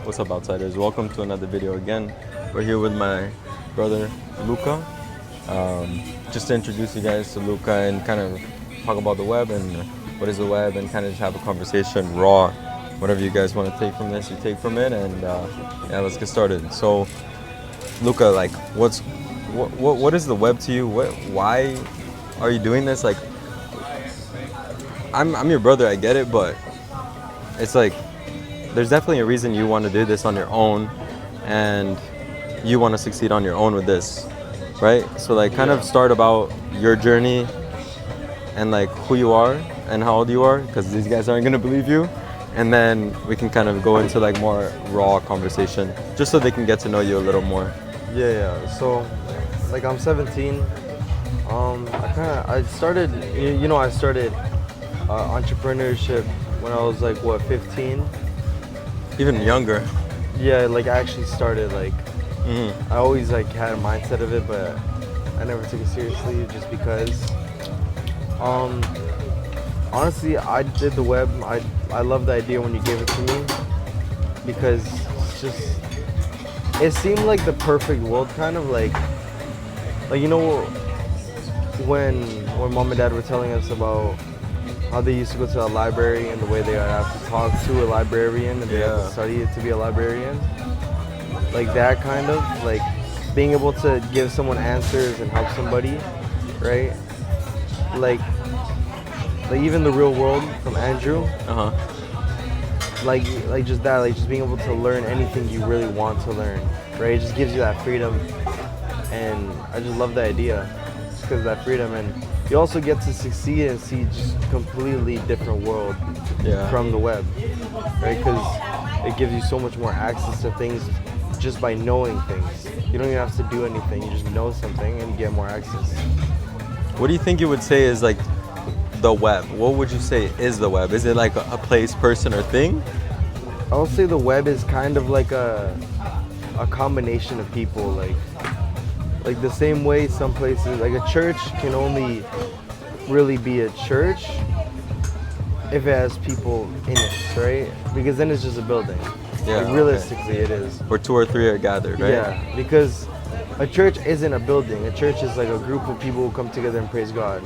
What's up, outsiders? Welcome to another video again. We're here with my brother Luca. Just to introduce you guys to Luca and kind of talk about the web and what is the web, and kind of just have a conversation raw. Whatever you guys want to take from this, you take from it, and yeah, let's get started. So, Luca, like, what is the web to you? Why are you doing this? Like, I'm your brother, I get it, but it's like there's definitely a reason you want to do this on your own, and you want to succeed on your own with this, right? So like, kind of start about your journey and like who you are and how old you are, because these guys aren't gonna believe you, and then we can kind of go into like more raw conversation, just so they can get to know you a little more. Yeah. So, like, I'm 17. I started, I started entrepreneurship when I was like 15. Even younger. Yeah, like I actually started like, I always like had a mindset of it, but I never took it seriously just because. Honestly, I did the web. I love the idea when you gave it to me, because it seemed like the perfect world, kind of like when mom and dad were telling us about how they used to go to a library and the way they would have to talk to a librarian and they have to study it to be a librarian. Like that kind of, like being able to give someone answers and help somebody, right? Like even the real world from Andrew. Like just that, like just being able to learn anything you really want to learn, right? It just gives you that freedom, and I just love the idea because of that freedom. And you also get to succeed and see just completely different world from the web, right? Because it gives you so much more access to things just by knowing things. You don't even have to do anything. You just know something and you get more access. What do you think you would say is like the web? What would you say is the web? Is it like a place, person, or thing? I would say the web is kind of like a combination of people, like the same way some places, like a church can only really be a church if it has people in it, right? Because then it's just a building. Yeah, like, realistically it is. Where 2 or 3 are gathered, right? Yeah, because a church isn't a building. A church is like a group of people who come together and praise God.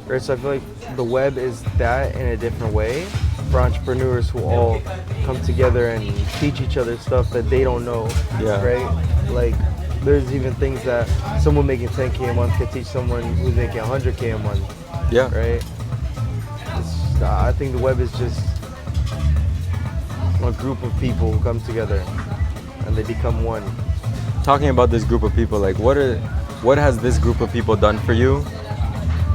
Right? So I feel like the web is that in a different way for entrepreneurs who all come together and teach each other stuff that they don't know. Yeah. Right? Like, there's even things that someone making 10K a month can teach someone who's making 100K a month. Yeah. Right? I think the web is just a group of people who come together and they become one. Talking about this group of people, like what has this group of people done for you?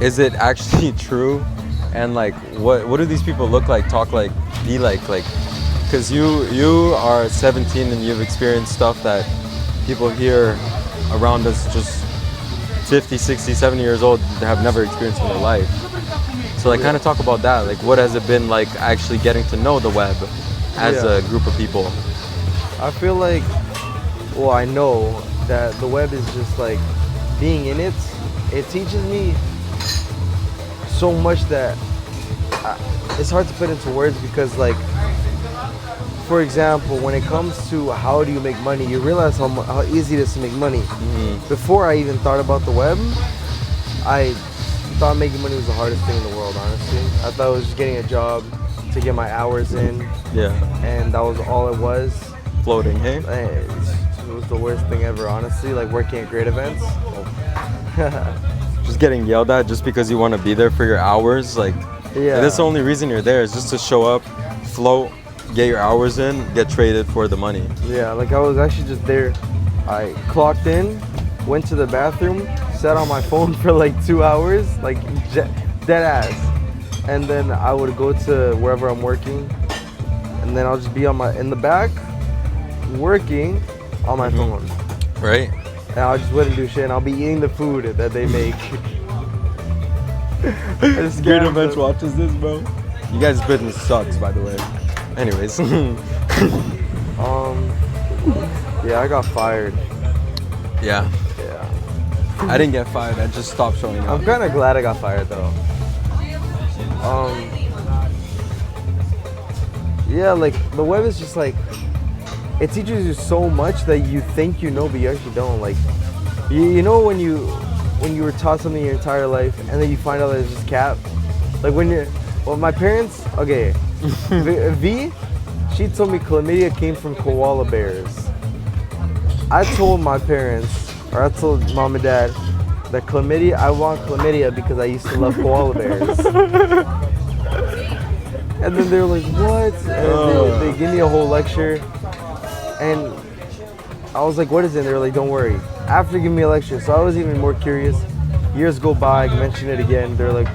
Is it actually true? And like, what do these people look like, talk like, be like, because you are 17 and you've experienced stuff that people here around us, just 50, 60, 70 years old, have never experienced in their life. So like, kind of talk about that. Like, what has it been like actually getting to know the web as a group of people? I feel like, well, I know that the web is just like being in it. It teaches me so much that it's hard to put into words, because like, for example, when it comes to how do you make money, you realize how easy it is to make money. Before I even thought about the web, I thought making money was the hardest thing in the world, honestly. I thought it was just getting a job to get my hours in. Yeah. And that was all it was. Floating, hey? It was the worst thing ever, honestly, like working at great events. Just getting yelled at just because you want to be there for your hours, like, that's the only reason you're there, is just to show up, float, get your hours in, get traded for the money. Yeah, like I was actually just there. I clocked in, went to the bathroom, sat on my phone for like 2 hours, like dead ass. And then I would go to wherever I'm working, and then I'll just be in the back, working on my phone. Right. And I just wouldn't do shit, and I'll be eating the food that they make. Great Events watches this, bro. You guys' business sucks, by the way. Anyways. Yeah, I got fired. Yeah. I didn't get fired, I just stopped showing up. I'm kind of glad I got fired, though. Yeah, like the web is just like it teaches you so much that you think you know, but you actually don't. Like, you know when you were taught something your entire life, and then you find out that it's just cap. Like well, my parents, okay, V, she told me chlamydia came from koala bears. I told my parents, or I told mom and dad, that I want chlamydia because I used to love koala bears. And then they were like, what? And they gave me a whole lecture. And I was like, what is it? And they were like, don't worry. After giving me a lecture, so I was even more curious. Years go by, I mention it again. They're like,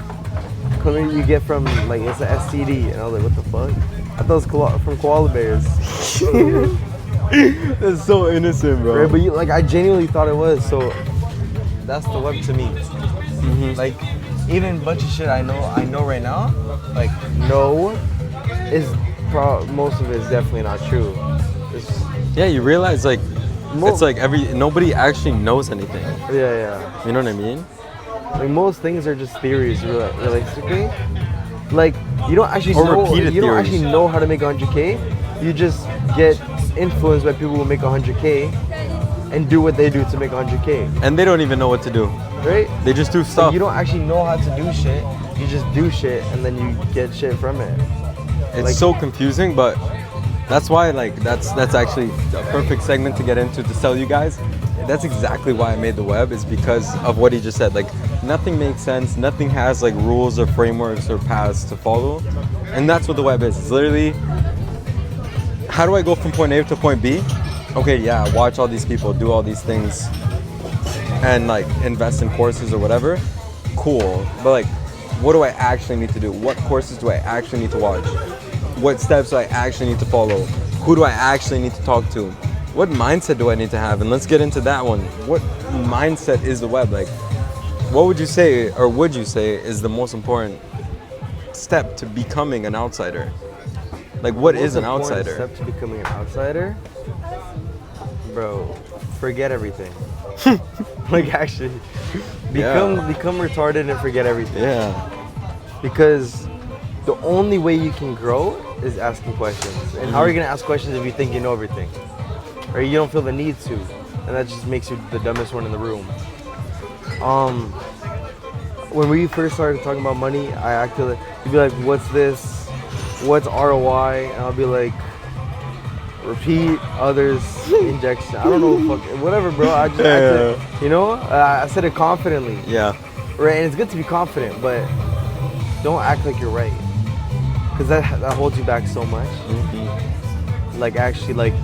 chlamydia you get from, like, it's an STD. And I was like, what the fuck? I thought it was from koala bears. That's so innocent, bro. Right, but I genuinely thought it was. So that's the web to me. Mm-hmm. Like, even a bunch of shit I know right now, like, no, most of it is definitely not true. Yeah, you realize, like, it's like nobody actually knows anything. Yeah. You know what I mean? Like, most things are just theories, realistically. Like, you don't actually don't actually know how to make 100K. You just get influenced by people who make 100K and do what they do to make 100K. And they don't even know what to do. Right? They just do stuff. Like, you don't actually know how to do shit. You just do shit and then you get shit from it. It's like, so confusing, but that's why, like, that's actually a perfect segment to get into to tell you guys. That's exactly why I made the web, is because of what he just said. Like, nothing makes sense. Nothing has, like, rules or frameworks or paths to follow. And that's what the web is. It's literally, how do I go from point A to point B? Okay, yeah, watch all these people do all these things and, like, invest in courses or whatever. Cool. But, like, what do I actually need to do? What courses do I actually need to watch? What steps do I actually need to follow? Who do I actually need to talk to? What mindset do I need to have? And let's get into that one. What mindset is the web? Like, what would you say, or would you say, is the most important step to becoming an outsider? Like, what is an outsider? Step to becoming an outsider? Bro, forget everything. Like, actually, become retarded and forget everything. Yeah. Because the only way you can grow is asking questions. And how are you gonna ask questions if you think you know everything? Or you don't feel the need to, and that just makes you the dumbest one in the room. When we first started talking about money, I acted like, you'd be like, what's this? What's ROI? And I'll be like, repeat, others, injection. I don't know, whatever, bro. I just acted, you know? I said it confidently. Yeah. Right, and it's good to be confident, but don't act like you're right. Because that holds you back so much. Mm-hmm. Like, actually, like,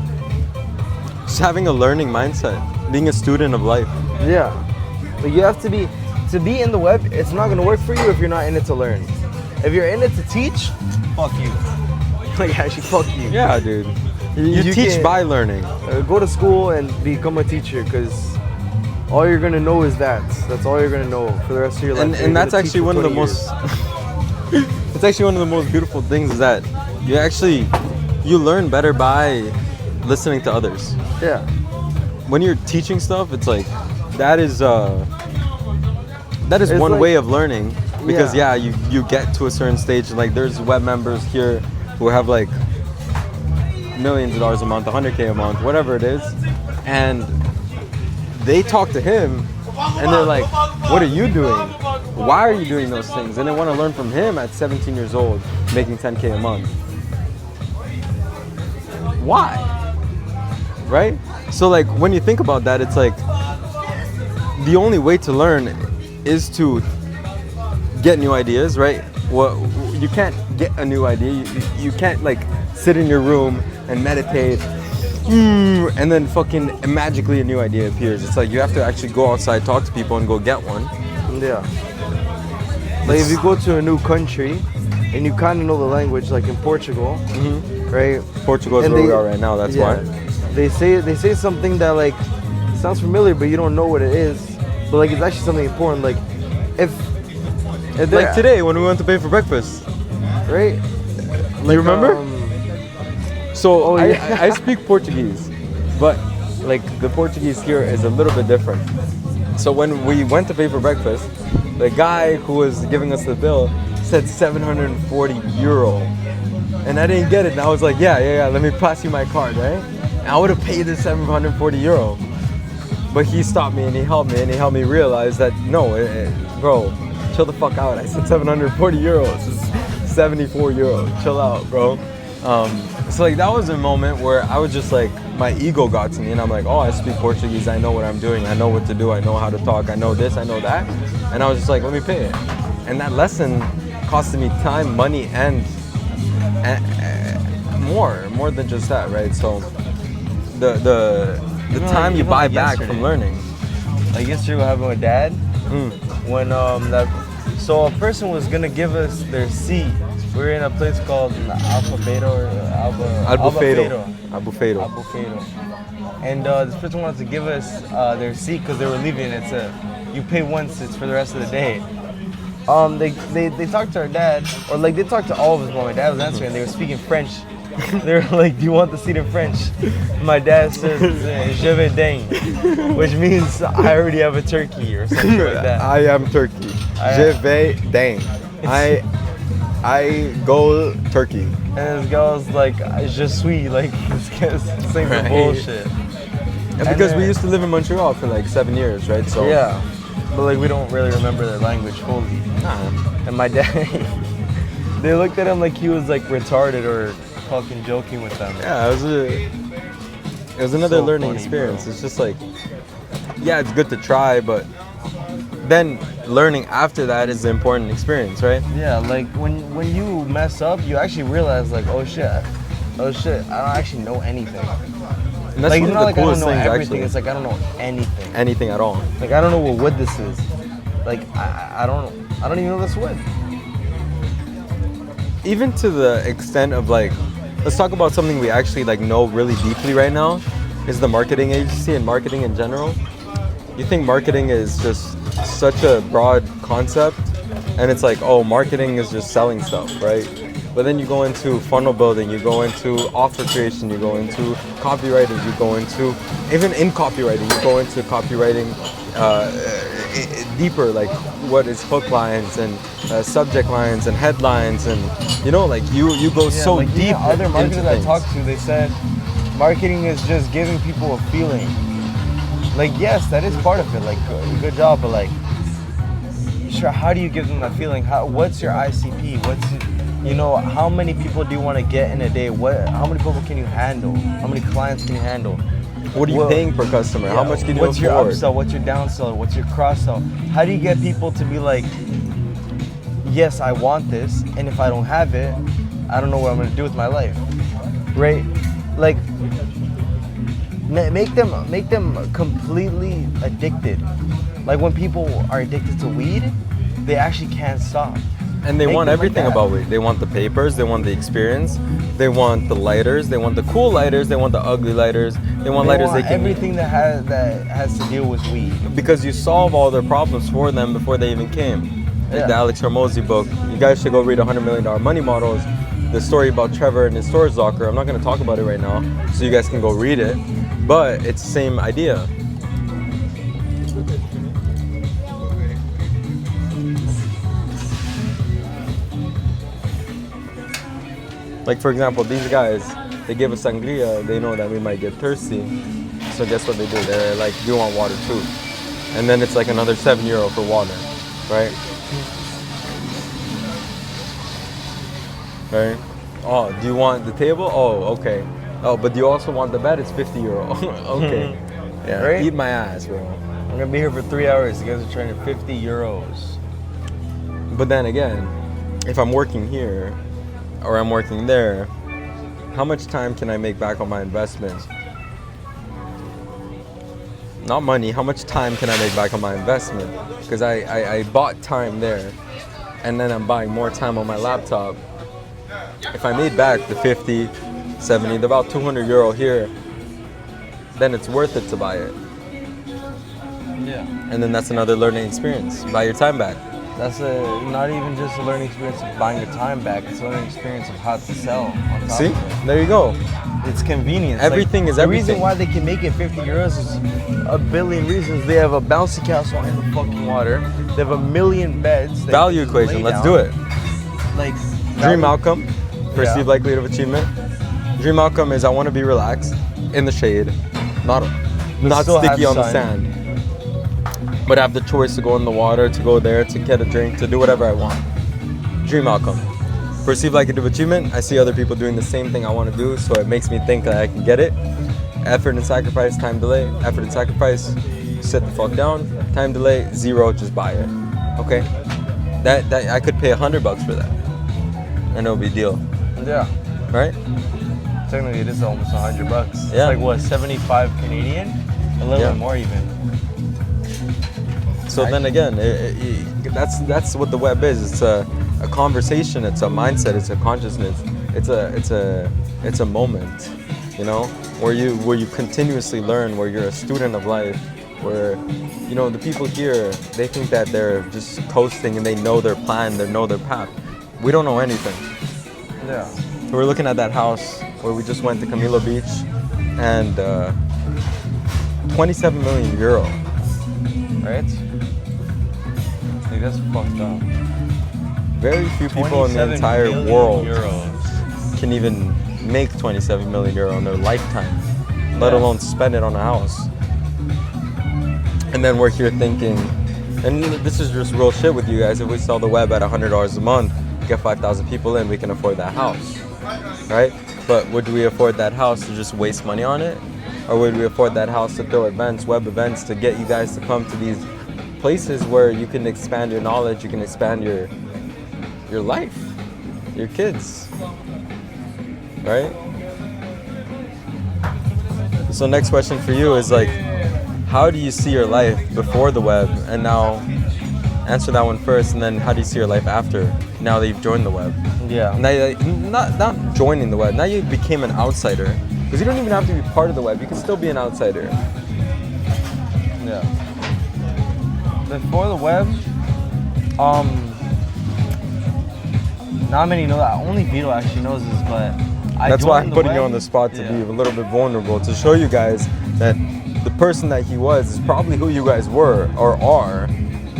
just having a learning mindset, being a student of life. Yeah. Like, you have to be in the web, it's not gonna work for you if you're not in it to learn. If you're in it to teach, fuck you. Like, actually, fuck you. Yeah, dude. You teach by learning. Go to school and become a teacher, because all you're gonna know is that's all you're gonna know for the rest of your life. And that's actually one of the most it's actually one of the most beautiful things, is that you learn better by listening to others. Yeah. When you're teaching stuff, it's like that is It's one like, way of learning, because you get to a certain stage. Like, there's web members here who have like millions of dollars a month, 100K a month, whatever it is, and they talk to him and they're like, what are you doing? Why are you doing those things? And they want to learn from him at 17 years old, making 10K a month. Why? Right? So, like, when you think about that, it's like the only way to learn is to get new ideas, right? Well, you can't get a new idea. You can't, like, sit in your room and meditate and then fucking magically a new idea appears. It's like you have to actually go outside, talk to people, and go get one. Yeah. Like, if you go to a new country and you kind of know the language, like in Portugal, right? Portugal is where we are right now. That's why. They say something that, like, sounds familiar, but you don't know what it is. But, like, it's actually something important. Like, if like today when we went to pay for breakfast, right? Like, you remember? So I speak Portuguese, but, like, the Portuguese here is a little bit different. So when we went to pay for breakfast, the guy who was giving us the bill said 740 euro, and I didn't get it. And I was like, yeah, let me pass you my card, right? I would have paid the 740 euro. But he stopped me and he helped me realize that no, bro, chill the fuck out. I said 740 euros. It's 74 euros. Chill out, bro. So like that was a moment where I was just like, my ego got to me and I'm like, oh, I speak Portuguese. I know what I'm doing. I know what to do. I know how to talk. I know this. I know that. And I was just like, let me pay it. And that lesson costed me time, money, and more than just that, right? So the time you buy back from learning. Like yesterday, what happened with Dad? When so a person was gonna give us their seat. We were in a place called Albufeiro. And this person wanted to give us their seat because they were leaving. It's you pay once, it's for the rest of the day. They talked to our dad, or like they talked to all of us while my dad was answering. They were speaking French. They were like, "Do you want the seat in French?" My dad says, "Je vais ding," which means I already have a turkey or something like that. I am Turkey. Je vais ding. I go Turkey. And this guy was like, "Je suis," like this guy's saying the bullshit. And because we used to live in Montreal for like 7 years, right? So yeah, but like we don't really remember their language fully. Nah. And my dad, they looked at him like he was like retarded or fucking joking with them. Yeah, it was another So learning funny, experience. bro. It's just like, yeah, it's good to try, but then learning after that is the important experience, right? Yeah, like when you mess up, you actually realize like, oh shit, I don't actually know anything. And that's Like one it's of not the like I don't coolest know things, everything. actually. It's like I don't know anything. Anything at all. Like I don't know what wood this is. Like I don't even know this wood. Even to the extent of like, let's talk about something we actually like know really deeply right now, is the marketing agency and marketing in general. You think marketing is just such a broad concept, and it's like, oh, marketing is just selling stuff, right? But then you go into funnel building, you go into offer creation, you go into copywriting, you go into, even in copywriting, you go into copywriting deeper, like what is hook lines and subject lines and headlines, and you know, like you go so like, deep. Other marketers into I things. talked to, they said marketing is just giving people a feeling. Like yes, that is part of it. Like good job, but like, sure, how do you give them that feeling? What's your ICP? How many people do you want to get in a day? How many people can you handle? How many clients can you handle? What are you paying per customer? How much can you What's afford? your upsell? What's your downsell? What's your cross sell? How do you get people to be like, yes, I want this, and if I don't have it, I don't know what I'm gonna do with my life, right? Like, make them completely addicted. Like when people are addicted to weed, they actually can't stop. And they want them like everything that. about weed. They want the papers, they want the experience, they want the lighters, they want the cool lighters, they want the ugly lighters, they want lighters they can everything that has to deal with weed. because you solve all their problems for them before they even came. Like Yeah. the Alex Hormozi book. You guys should go read $100 Million Money Models. The story about Trevor and his storage locker. I'm not going to talk about it right now, so you guys can go read it. But it's the same idea. Like for example, these guys, they give us sangria. They know that we might get thirsty. So guess what they do? They're like, "Do you want water too?" And then it's like another €7 for water, right? Right? Oh, do you want the table? Oh, okay. Oh, but do you also want the bed? It's €50. Okay. Yeah. Right? Eat my ass, bro. I'm gonna be here for 3 hours. You guys are charging €50. But then again, if I'm working here or I'm working there, how much time can I make back on my investment? Not money, how much time can I make back on my investment? Because I bought time there, and then I'm buying more time on my laptop. If I made back the 50, 70, about €200 here, then it's worth it to buy it. Yeah. And then that's another learning experience. Buy your time back. That's not even just a learning experience of buying your time back. It's a learning experience of how to sell. On top See? of it. There you go. It's convenience. Everything is the everything. The reason why they can make it €50 is a billion reasons. They have a bouncy castle in the fucking water. They have a million beds. that Value you can equation, lay let's down. do it. Like Dream value- outcome, perceived Yeah. likelihood of achievement. Dream outcome is I want to be relaxed. in the shade, not still sticky have on the sun. sand, but have the choice to go in the water, to go there, to get a drink, to do whatever I want. Dream outcome. Perceived like a achievement, I see other people doing the same thing I want to do, so it makes me think that I can get it. Effort and sacrifice, time delay. Effort and sacrifice, sit the fuck down. Time delay, 0, just buy it. Okay? That I could pay $100 for that, and it'll be a deal. Yeah. Right? Technically, it is almost $100. It's Yeah. like what, 75 Canadian? A little bit more even. So then again, that's what the web is. It's a conversation. It's a mindset. It's a consciousness. It's a moment, you know, where you continuously learn, where you're a student of life, where, you know, the people here, they think that they're just coasting and they know their plan, they know their path. We don't know anything. Yeah. We're looking at that house where we just went to Camilo Beach, and 27 million euro. Right? Like, that's fucked up. Very few people in the entire 27 world million euros. can even make 27 million euro in their lifetime, let alone spend it on a house. And then we're here thinking, and this is just real shit with you guys, if we sell the web at $100 a month, get 5,000 people in, we can afford that house, right? But would we afford that house to just waste money on it? Or would we afford that house to throw events, web events, to get you guys to come to these places where you can expand your knowledge, you can expand your life, your kids, right? So next question for you is like, how do you see your life before the web? And now answer that one first, and then how do you see your life after, now that you've joined the web? Yeah. Now, not joining the web, now you became an outsider. Because you don't even have to be part of the web, you can still be an outsider. Yeah. Before the web, not many know that. Only Vito actually knows this, but That's why I'm putting you web. on the spot to be a little bit vulnerable, to show you guys that the person that he was is probably who you guys were or are,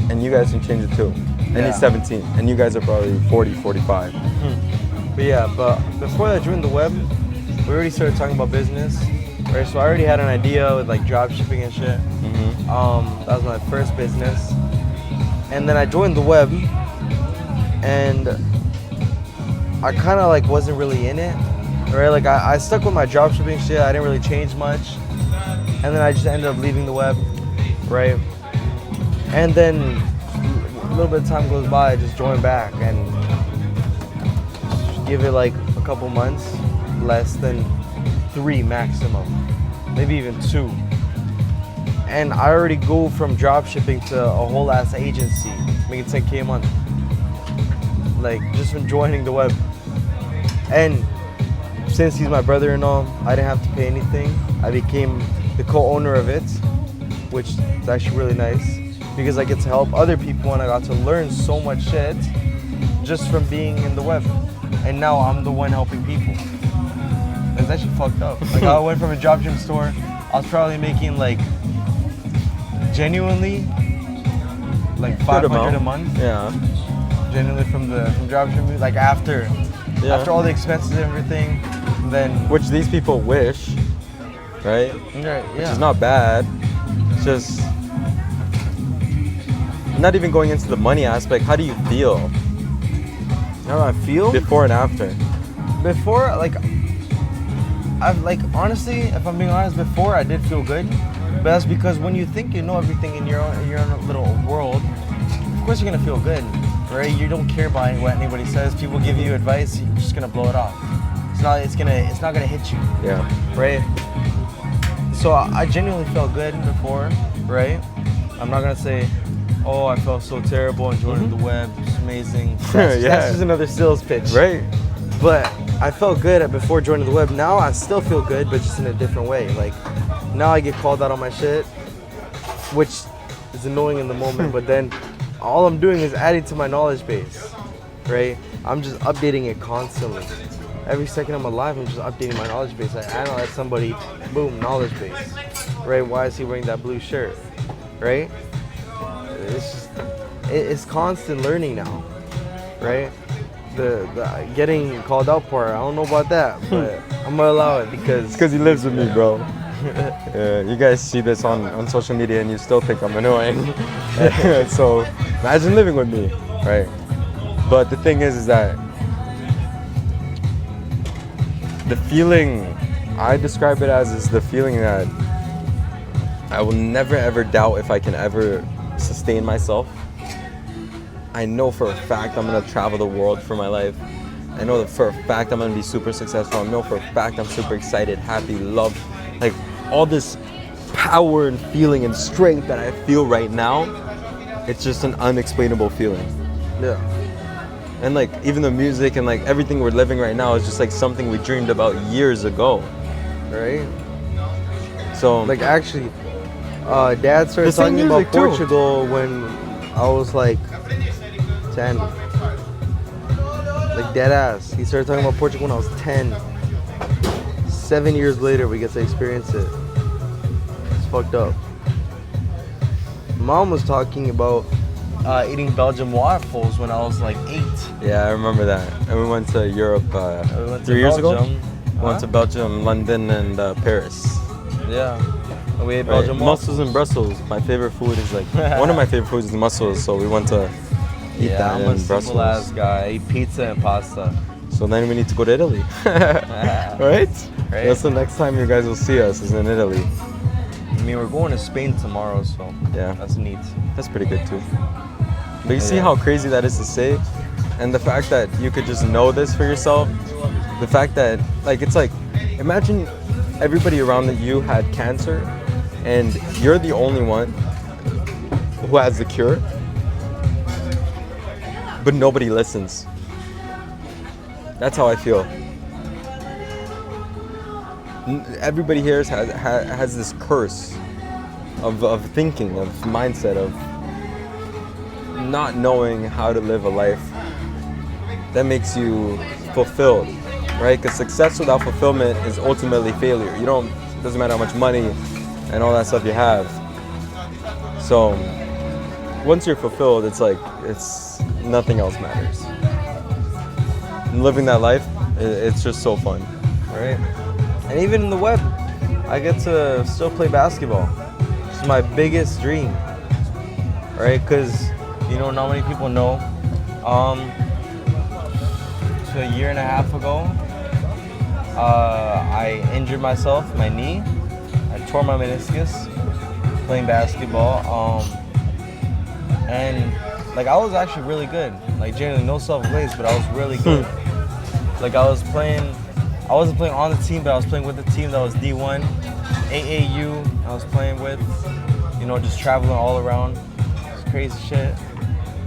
and you guys can change it too. And he's 17, and you guys are probably 40, 45. But yeah, but before I joined the web, we already started talking about business, right? So I already had an idea with like drop shipping and shit. That was my first business. And then I joined the web, and I kind of like wasn't really in it, right? Like I stuck with my drop shipping shit. I didn't really change much. And then I just ended up leaving the web, right? And then a little bit of time goes by, I just joined back and give it like a couple months, less than 3 maximum, maybe even 2. And I already go from drop shipping to a whole ass agency, making 10K a month. Like just from joining the web. And since he's my brother and all, I didn't have to pay anything. I became the co-owner of it, which is actually really nice because I get to help other people and I got to learn so much shit just from being in the web. And now I'm the one helping people. It's actually fucked up. Like I went from a dropshipping store, I was probably making like genuinely like 500 a month. Yeah. Genuinely from dropshipping, like after all the expenses and everything, then Which these people wish, right? Which is not bad. It's just not even going into the money aspect. How do you feel How do I feel? before and after? Before, like, I've like honestly, if I'm being honest, before I did feel good, but that's because when you think you know everything in your own little world, of course you're gonna feel good, right? You don't care about what anybody says. People give you advice, you're just gonna blow it off. It's not gonna hit you. Yeah. Right? So I genuinely felt good before, right? I'm not gonna say, oh, I felt so terrible and joining the web, it's amazing. That's just another sales pitch. Right. But I felt good before joining the web. Now I still feel good, but just in a different way. Like now I get called out on my shit, which is annoying in the moment, but then all I'm doing is adding to my knowledge base, right? I'm just updating it constantly. Every second I'm alive, I'm just updating my knowledge base. I analyze somebody, boom, knowledge base, right? Why is he wearing that blue shirt, right? It's constant learning now, right? The getting called out part, I don't know about that, but I'm gonna allow it because It's because he lives with me, bro. You guys see this on social media and you still think I'm annoying. So imagine living with me, right? But the thing is that the feeling I describe it as is the feeling that I will never ever doubt if I can ever sustain myself. I know for a fact I'm gonna travel the world for my life. I know that for a fact I'm gonna be super successful. I know for a fact I'm super excited, happy, loved. Like all this power and feeling and strength that I feel right now, it's just an unexplainable feeling. yeah. And like even the music and like everything we're living right now is just like something we dreamed about years ago. Right? So Like actually, Dad started The same talking about music, too. Portugal when I was like 10. Like dead ass. He started talking about Portugal when I was 10. 7 years later, we get to experience it. It's fucked up. Mom was talking about eating Belgian waffles when I was like 8. yeah, I remember that. And we went to Europe We went to 3 years ago. Belgium. We went to Belgium, London, and Paris. Yeah. And we ate Right. Belgian Mussels waffles. and Brussels. My favorite food is like one of my favorite foods is mussels. So we went to eat Yeah, that I'm in a simple Brussels. ass guy. I eat pizza and pasta. So then we need to go to Italy, right? Right. That's the next time you guys will see us is in Italy. I mean, we're going to Spain tomorrow, so Yeah. that's neat. That's pretty good too. But you see Yeah. how crazy that is to say, and the fact that you could just know this for yourself. The fact that like it's like, imagine everybody around you had cancer, and you're the only one who has the cure, but nobody listens. That's how I feel. Everybody here has this curse of thinking, of mindset, of not knowing how to live a life that makes you fulfilled, right? Because success without fulfillment is ultimately failure. Doesn't matter how much money and all that stuff you have. So once you're fulfilled, it's nothing else matters. And living that life, it's just so fun. Right? And even in the web, I get to still play basketball. It's my biggest dream. Right? Because, not many people know. So a year and a half ago, I injured myself, my knee. I tore my meniscus playing basketball. And like I was actually really good. Like generally no self-glaze, but I was really good. Like I wasn't playing on the team, but I was playing with the team that was D1, AAU. I was playing with, just traveling all around. It's crazy shit,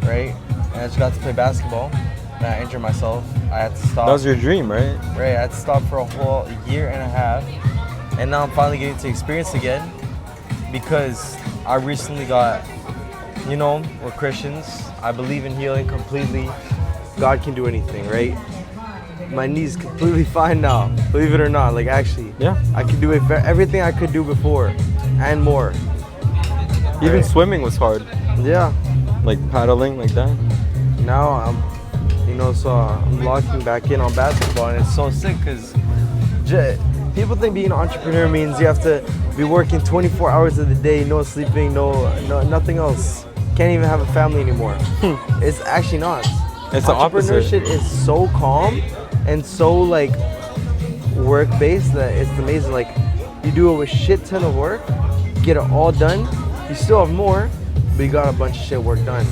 right? And I just got to play basketball. And I injured myself. I had to stop. That was your dream, right? Right, I had to stop for a whole year and a half. And now I'm finally getting to experience again because I recently got, we're Christians. I believe in healing completely. God can do anything, right? My knee's completely fine now, believe it or not. Like actually, Yeah. I can do everything I could do before and more. Even Right. swimming was hard. Yeah. Like paddling like that. Now I'm locking back in on basketball, and it's so sick because people think being an entrepreneur means you have to be working 24 hours of the day, no sleeping, no nothing else. Can't even have a family anymore. It's actually not. It's the opposite. Entrepreneurship is so calm and so like work-based that it's amazing. Like you do a shit ton of work, get it all done. You still have more, but you got a bunch of shit work done.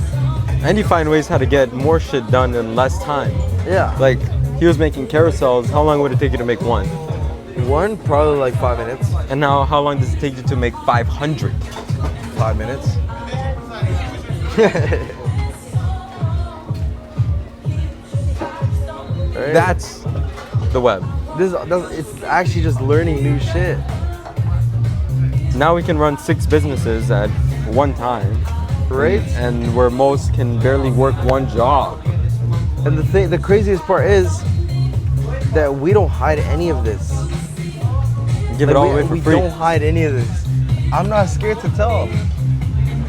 And you find ways how to get more shit done in less time. Yeah. Like he was making carousels. How long would it take you to make one? One, probably like 5 minutes. And now how long does it take you to make 500? 5 minutes. Right? That's the web. It's actually just learning new shit. Now we can run 6 businesses at one time. Right? And where most can barely work one job. And the craziest part is that we don't hide any of this. Give it all away for we free. don't hide any of this. I'm not scared to tell.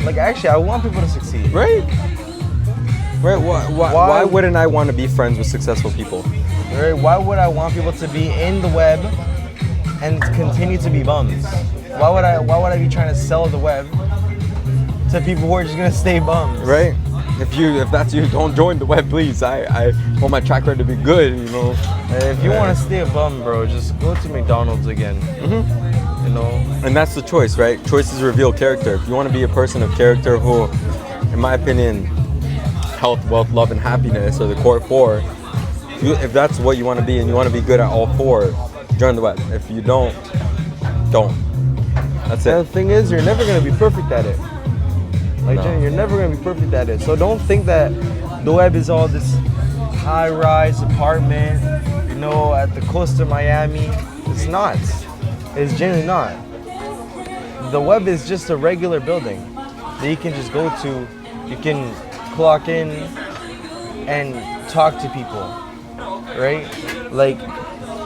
Like actually, I want people to succeed. Right? Right? Why wouldn't I want to be friends with successful people? Right? Why would I want people to be in the web and continue to be bums? Why would I be trying to sell the web to people who are just gonna stay bums? Right? If that's you, don't join the web, please. I want my track record to be good, you know. If you want to stay a bum, bro, just go to McDonald's again. You know. And that's the choice, right? Choices reveal character. If you want to be a person of character who, in my opinion, health, wealth, love, and happiness are the core four. If that's what you want to be and you want to be good at all four, join the web. If you don't. That's it. And the thing is, you're never gonna be perfect at it. Like, No. you're never gonna be perfect at it. So don't think that the web is all this high-rise apartment, you know, at the coast of Miami. It's not. It's genuinely not. The web is just a regular building that you can just go to. You can clock in and talk to people, right? Like,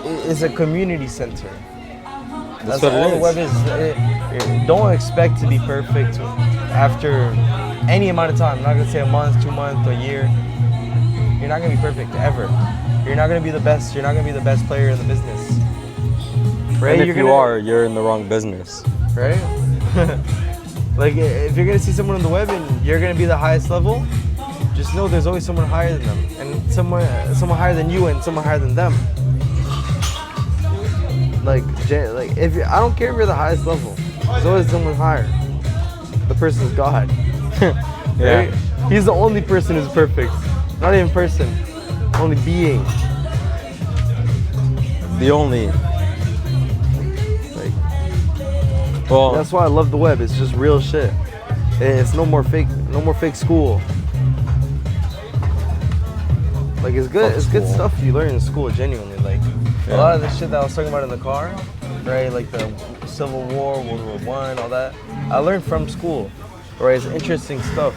it's a community center. That's what all it the is. web is. Don't expect to be perfect after any amount of time. I'm not gonna say a month, 2 months, a year. You're not gonna be perfect ever. You're not gonna be the best. You're not gonna be the best player in the business. Right? And if you are, you're in the wrong business. Right? Like, if you're gonna see someone on the web and you're gonna be the highest level, just know there's always someone higher than them, and someone higher than you, and someone higher than them. Like if I don't care if you're the highest level, there's always someone higher. The person is God. Yeah. Right? He's the only person who's perfect. Not even person, only being. The only. Like, Well, that's why I love the web. It's just real shit. It's no more fake school. Like, it's good. Fuck It's good school. stuff you learn in school. Genuinely, like a lot of the shit that I was talking about in the car, right? Like the Civil War, World War I, all that. I learned from school. Right? It's interesting stuff.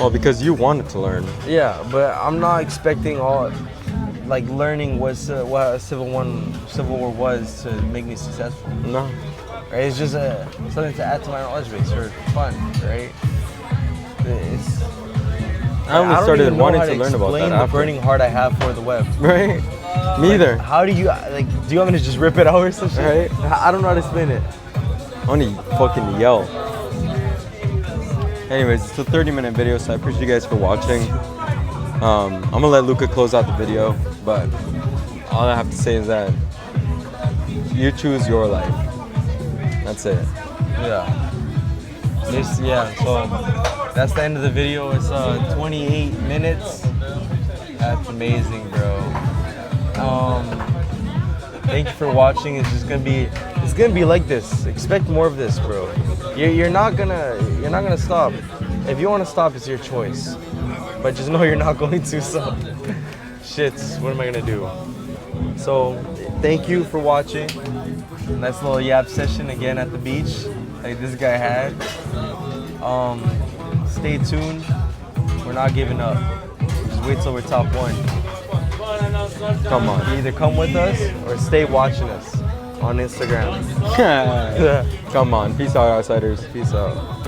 well, because you wanted to learn. Yeah, but I'm not expecting like learning what a Civil War was to make me successful. No. Right? It's just something to add to my knowledge base for fun, right? It's. I only don't started even know wanting how to learn about explain that the after. burning heart I have for the web. Right? Me either. How do you like? Do you want me to just rip it out or some shit? Right. I don't know how to explain it. I want to fucking yell. Anyways, it's a 30-minute video, so I appreciate you guys for watching. I'm gonna let Luca close out the video, but all I have to say is that you choose your life. That's it. Yeah. So that's the end of the video. It's 28 minutes. That's amazing, bro. Thank you for watching. It's gonna be like this. Expect more of this, bro. You're not gonna stop. If you want to stop, it's your choice. But just know you're not going to. So, shit. What am I gonna do? So, thank you for watching. Nice little yap session again at the beach, like this guy had. Stay tuned. We're not giving up. Just wait till we're top one. Come on. You either come with us or stay watching us on Instagram. Come on. Peace out, outsiders. Peace out.